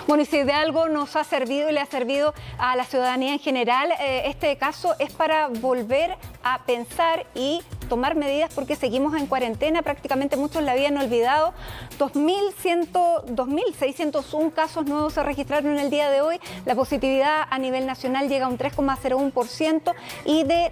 Bueno, y si de algo nos ha servido y le ha servido a la ciudadanía en general, este caso es para volver a pensar y tomar medidas porque seguimos en cuarentena, prácticamente muchos la habían olvidado. 2.601 casos nuevos se registraron en el día de hoy, la positividad a nivel nacional llega a un 3,01% y de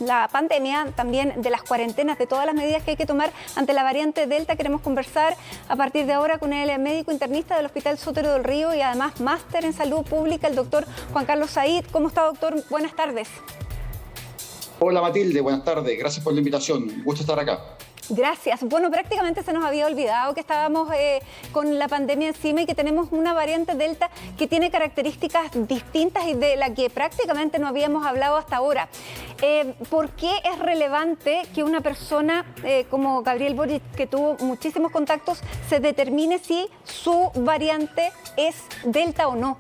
la pandemia, también de las cuarentenas, de todas las medidas que hay que tomar ante la variante Delta. Queremos conversar a partir de ahora con el médico internista del Hospital Sotero del Río y además máster en salud pública, el doctor Juan Carlos Said. ¿Cómo está, doctor? Buenas tardes. Hola Matilde, buenas tardes. Gracias por la invitación. Un gusto estar acá. Gracias. Bueno, prácticamente se nos había olvidado que estábamos con la pandemia encima y que tenemos una variante Delta que tiene características distintas y de la que prácticamente no habíamos hablado hasta ahora. ¿Por qué es relevante que una persona como Gabriel Boric, que tuvo muchísimos contactos, se determine si su variante es Delta o no?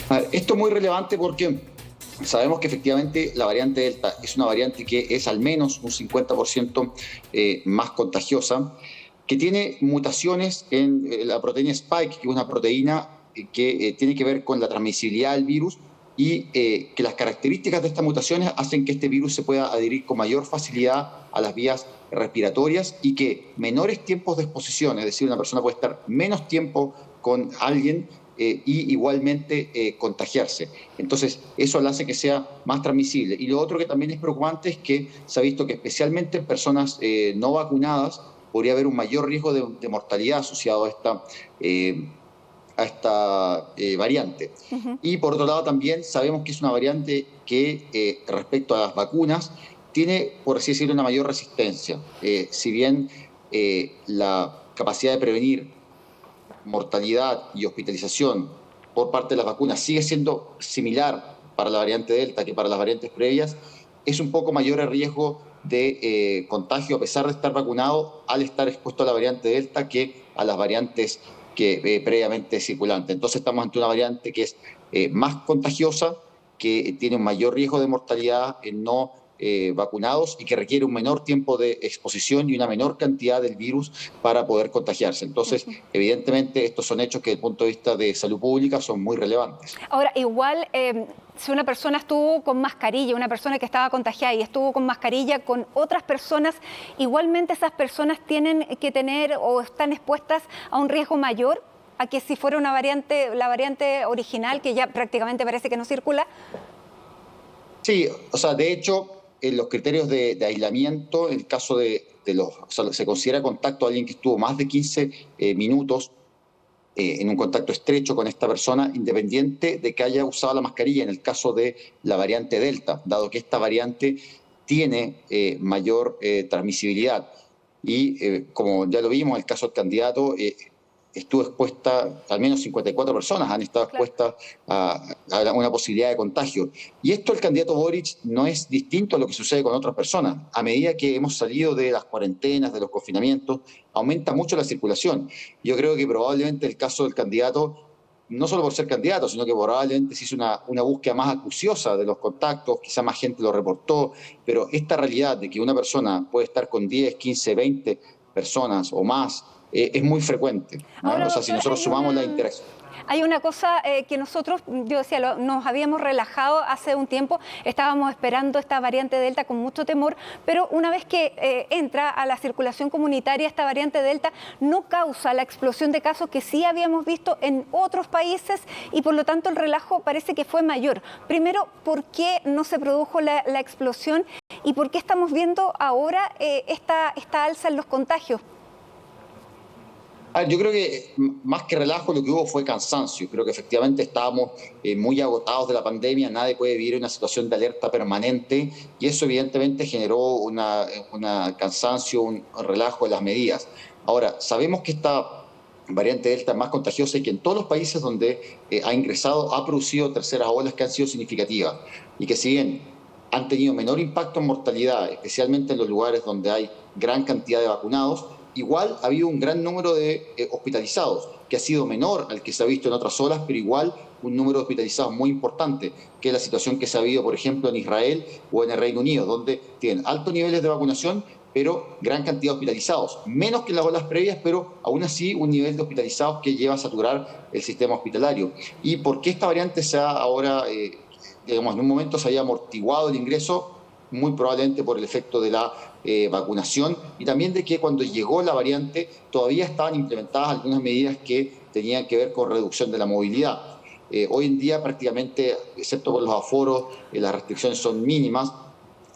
A ver, esto es muy relevante porque sabemos que efectivamente la variante Delta es una variante que es al menos un 50% más contagiosa, que tiene mutaciones en la proteína Spike, que es una proteína que tiene que ver con la transmisibilidad del virus y que las características de estas mutaciones hacen que este virus se pueda adherir con mayor facilidad a las vías respiratorias y que menores tiempos de exposición, es decir, una persona puede estar menos tiempo con alguien y igualmente contagiarse. Entonces, eso le hace que sea más transmisible. Y lo otro que también es preocupante es que se ha visto que especialmente en personas no vacunadas podría haber un mayor riesgo de mortalidad asociado a esta variante. Y por otro lado también sabemos que es una variante que respecto a las vacunas tiene, por así decirlo, una mayor resistencia. Si bien la capacidad de prevenir mortalidad y hospitalización por parte de las vacunas sigue siendo similar para la variante Delta que para las variantes previas, es un poco mayor el riesgo de contagio a pesar de estar vacunado al estar expuesto a la variante Delta que a las variantes que previamente circulantes. Entonces estamos ante una variante que es más contagiosa, que tiene un mayor riesgo de mortalidad en no vacunados y que requiere un menor tiempo de exposición y una menor cantidad del virus para poder contagiarse. Entonces, evidentemente, estos son hechos que desde el punto de vista de salud pública son muy relevantes. Ahora, igual, si una persona estuvo con mascarilla, una persona que estaba contagiada y estuvo con mascarilla con otras personas, igualmente esas personas tienen que tener o están expuestas a un riesgo mayor a que si fuera una variante, la variante original, que ya prácticamente parece que no circula. Sí, o sea, de hecho, en los criterios de aislamiento, en el caso o sea, se considera contacto a alguien que estuvo más de 15 minutos en un contacto estrecho con esta persona, independiente de que haya usado la mascarilla, en el caso de la variante Delta, dado que esta variante tiene mayor transmisibilidad. Y como ya lo vimos, en el caso del candidato, estuvo expuesta, al menos 54 personas han estado expuestas a una posibilidad de contagio. Y esto el candidato Boric no es distinto a lo que sucede con otras personas. A medida que hemos salido de las cuarentenas, de los confinamientos, aumenta mucho la circulación. Yo creo que probablemente el caso del candidato, no solo por ser candidato, sino que probablemente se hizo una búsqueda más acuciosa de los contactos, quizá más gente lo reportó, pero esta realidad de que una persona puede estar con 10, 15, 20 personas o más, es muy frecuente, ¿no? Ahora, O sea, si nosotros sumamos la interacción. Hay una cosa que nosotros, yo decía, nos habíamos relajado hace un tiempo, estábamos esperando esta variante Delta con mucho temor, pero una vez que entra a la circulación comunitaria, esta variante Delta no causa la explosión de casos que sí habíamos visto en otros países y por lo tanto el relajo parece que fue mayor. Primero, ¿por qué no se produjo la explosión y por qué estamos viendo ahora esta alza en los contagios? Yo creo que más que relajo lo que hubo fue cansancio. Creo que efectivamente estábamos muy agotados de la pandemia, nadie puede vivir una situación de alerta permanente y eso evidentemente generó una cansancio, un relajo de las medidas. Ahora, sabemos que esta variante Delta es más contagiosa y que en todos los países donde ha ingresado ha producido terceras olas que han sido significativas y que si bien han tenido menor impacto en mortalidad, especialmente en los lugares donde hay gran cantidad de vacunados, igual ha habido un gran número de hospitalizados, que ha sido menor al que se ha visto en otras olas, pero igual un número de hospitalizados muy importante, que es la situación que se ha habido, por ejemplo, en Israel o en el Reino Unido, donde tienen altos niveles de vacunación, pero gran cantidad de hospitalizados. Menos que en las olas previas, pero aún así un nivel de hospitalizados que lleva a saturar el sistema hospitalario. ¿Y por qué esta variante se ha ahora, digamos, en un momento se había amortiguado el ingreso? Muy probablemente por el efecto de la vacunación y también de que cuando llegó la variante todavía estaban implementadas algunas medidas que tenían que ver con reducción de la movilidad. Hoy en día prácticamente, excepto por los aforos, las restricciones son mínimas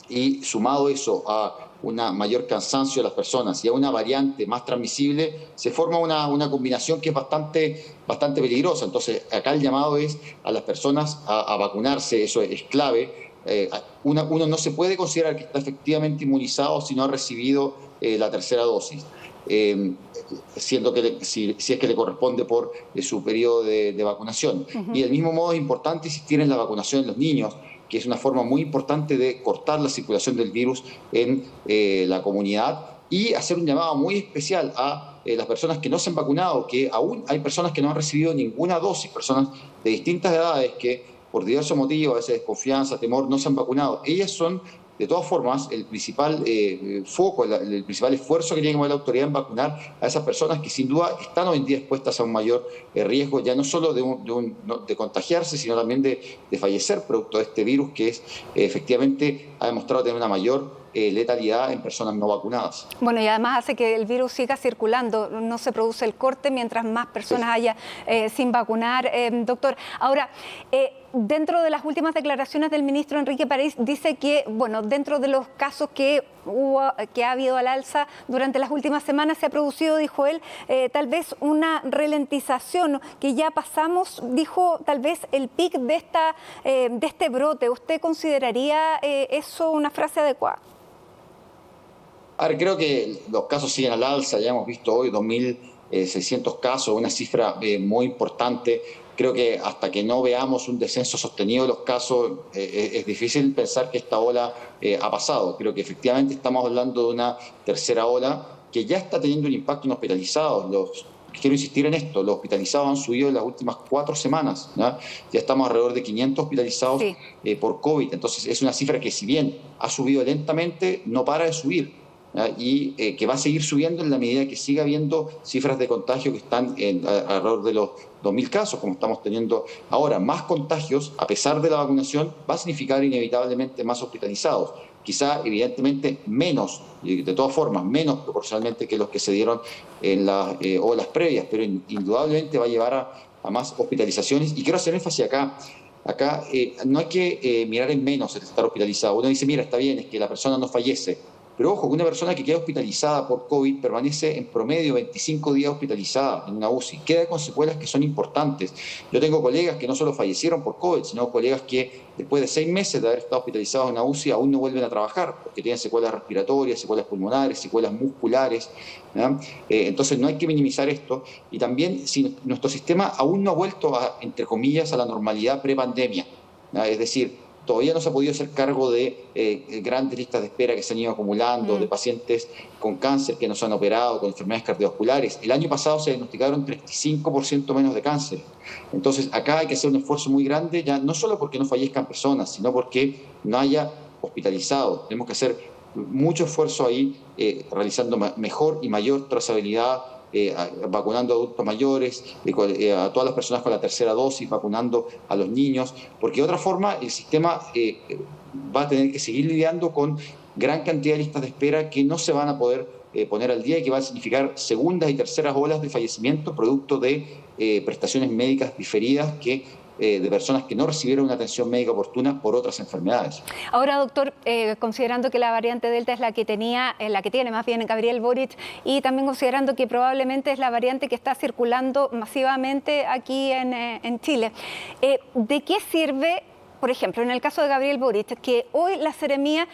y sumado eso a una mayor cansancio de las personas y a una variante más transmisible, se forma una combinación que es bastante peligrosa. Entonces, acá el llamado es a las personas a vacunarse, eso es clave. Uno no se puede considerar que está efectivamente inmunizado si no ha recibido la tercera dosis, siendo que si es que le corresponde por su periodo de vacunación. Y del mismo modo es importante insistir en la vacunación en los niños, que es una forma muy importante de cortar la circulación del virus en la comunidad, y hacer un llamado muy especial a las personas que no se han vacunado, que aún hay personas que no han recibido ninguna dosis, personas de distintas edades que por diversos motivos, a veces desconfianza, temor, no se han vacunado. Ellas son, de todas formas, el principal foco, el principal esfuerzo que tiene que poner la autoridad en vacunar a esas personas que sin duda están hoy en día expuestas a un mayor riesgo, ya no solo de contagiarse, sino también de fallecer producto de este virus que es efectivamente ha demostrado tener una mayor letalidad en personas no vacunadas. Bueno, y además hace que el virus siga circulando, no se produce el corte mientras más personas haya sin vacunar. Doctor, ahora, dentro de las últimas declaraciones del ministro Enrique París, dice que, bueno, dentro de los casos que ha habido al alza durante las últimas semanas, se ha producido, dijo él, tal vez una ralentización, que ya pasamos, dijo, tal vez el pic de este brote. ¿Usted consideraría eso una frase adecuada? A ver, creo que los casos siguen al alza, ya hemos visto hoy 2.600 casos, una cifra muy importante. Creo que hasta que no veamos un descenso sostenido de los casos, es difícil pensar que esta ola ha pasado. Creo que efectivamente estamos hablando de una tercera ola que ya está teniendo un impacto en hospitalizados. Quiero insistir en esto, los hospitalizados han subido en las últimas 4 semanas, ¿no? Ya estamos alrededor de 500 hospitalizados por COVID. Entonces es una cifra que, si bien ha subido lentamente, no para de subir. Y que va a seguir subiendo en la medida que siga habiendo cifras de contagio que están alrededor de los 2.000 casos, como estamos teniendo ahora. Más contagios, a pesar de la vacunación, va a significar inevitablemente más hospitalizados. Quizá, evidentemente, menos, y de todas formas, menos proporcionalmente que los que se dieron en las olas previas, pero indudablemente va a llevar a más hospitalizaciones. Y quiero hacer énfasis acá. Acá no hay que mirar en menos el estar hospitalizado. Uno dice, mira, está bien, es que la persona no fallece. Pero ojo, que una persona que queda hospitalizada por COVID permanece en promedio 25 días hospitalizada en una UCI. Queda con secuelas que son importantes. Yo tengo colegas que no solo fallecieron por COVID, sino colegas que después de 6 meses de haber estado hospitalizados en una UCI aún no vuelven a trabajar, porque tienen secuelas respiratorias, secuelas pulmonares, secuelas musculares. Entonces no hay que minimizar esto. Y también, si nuestro sistema aún no ha vuelto, entre comillas, a la normalidad prepandemia, es decir, todavía no se ha podido hacer cargo de grandes listas de espera que se han ido acumulando, de pacientes con cáncer que no se han operado, con enfermedades cardiovasculares. El año pasado se diagnosticaron 35% menos de cáncer. Entonces, acá hay que hacer un esfuerzo muy grande, ya no solo porque no fallezcan personas, sino porque no haya hospitalizados. Tenemos que hacer mucho esfuerzo ahí, realizando mejor y mayor trazabilidad, vacunando a adultos mayores, a todas las personas con la tercera dosis, vacunando a los niños, porque de otra forma el sistema va a tener que seguir lidiando con gran cantidad de listas de espera que no se van a poder poner al día y que va a significar segundas y terceras olas de fallecimiento producto de prestaciones médicas diferidas de personas que no recibieron una atención médica oportuna por otras enfermedades. Ahora, doctor, considerando que la variante Delta es la que tiene más bien Gabriel Boric, y también considerando que probablemente es la variante que está circulando masivamente aquí en Chile, ¿de qué sirve, por ejemplo, en el caso de Gabriel Boric, que hoy la Seremía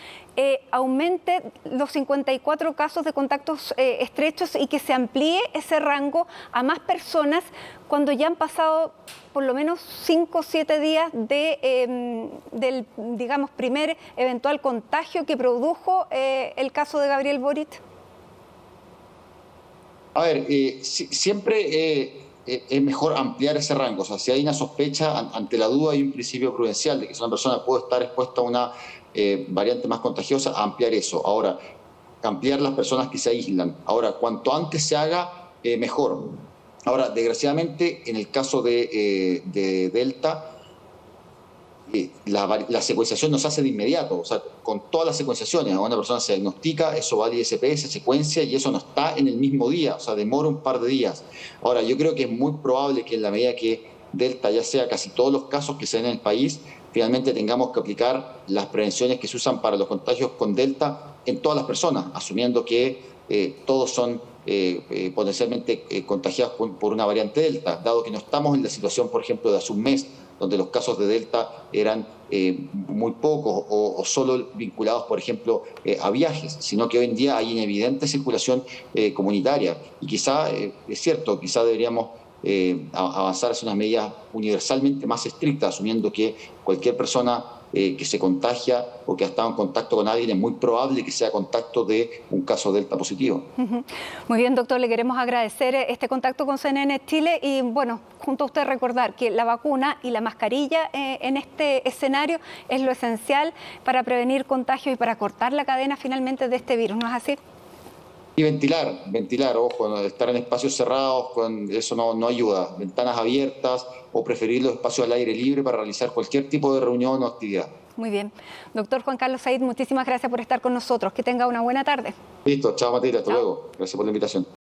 aumente los 54 casos de contactos estrechos y que se amplíe ese rango a más personas cuando ya han pasado por lo menos 5 o 7 días del, digamos, primer eventual contagio que produjo el caso de Gabriel Boric? A ver, siempre es mejor ampliar ese rango. O sea, si hay una sospecha, ante la duda hay un principio prudencial de que si una persona puede estar expuesta a una variante más contagiosa, ampliar eso. Ahora, ampliar las personas que se aíslan. Ahora, cuanto antes se haga, mejor. Ahora, desgraciadamente, en el caso de Delta, la secuenciación no se hace de inmediato, o sea, con todas las secuenciaciones, a una persona se diagnostica, eso va al ISP, se secuencia y eso no está en el mismo día, o sea, demora un par de días. Ahora, yo creo que es muy probable que en la medida que Delta ya sea casi todos los casos que se den en el país, finalmente tengamos que aplicar las prevenciones que se usan para los contagios con Delta en todas las personas, asumiendo que todos son potencialmente contagiados por una variante Delta, dado que no estamos en la situación, por ejemplo, de hace un mes, donde los casos de Delta eran muy pocos o solo vinculados, por ejemplo, a viajes, sino que hoy en día hay una evidente circulación comunitaria. Y quizá, es cierto, quizá deberíamos avanzar hacia unas medidas universalmente más estrictas, asumiendo que cualquier persona que se contagia o que ha estado en contacto con alguien es muy probable que sea contacto de un caso Delta positivo. Muy bien, doctor, le queremos agradecer este contacto con CNN Chile y, bueno, junto a usted recordar que la vacuna y la mascarilla en este escenario es lo esencial para prevenir contagios y para cortar la cadena finalmente de este virus, ¿no es así? Y ventilar, ojo, estar en espacios cerrados, eso no ayuda. Ventanas abiertas o preferir los espacios al aire libre para realizar cualquier tipo de reunión o actividad. Muy bien. Doctor Juan Carlos Said, muchísimas gracias por estar con nosotros. Que tenga una buena tarde. Listo, chao Matilde, hasta luego. Gracias por la invitación.